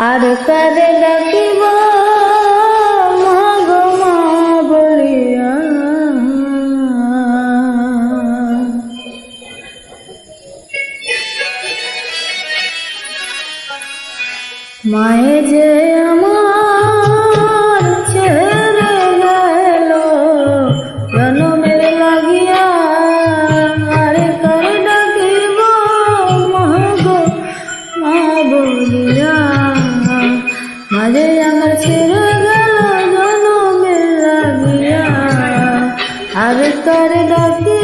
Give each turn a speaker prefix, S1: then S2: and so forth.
S1: আর কারে ডাকিব মা গো মা বলিয়া, মায়ে যে আমার ছেড়ে গেল জনমের লাগিয়া, আর কারে ডাকিব মা গো মা বলিয়া, মাঝে আমার ছেড়ে গেল জনমের লাগিয়া, আর কারে ডাকি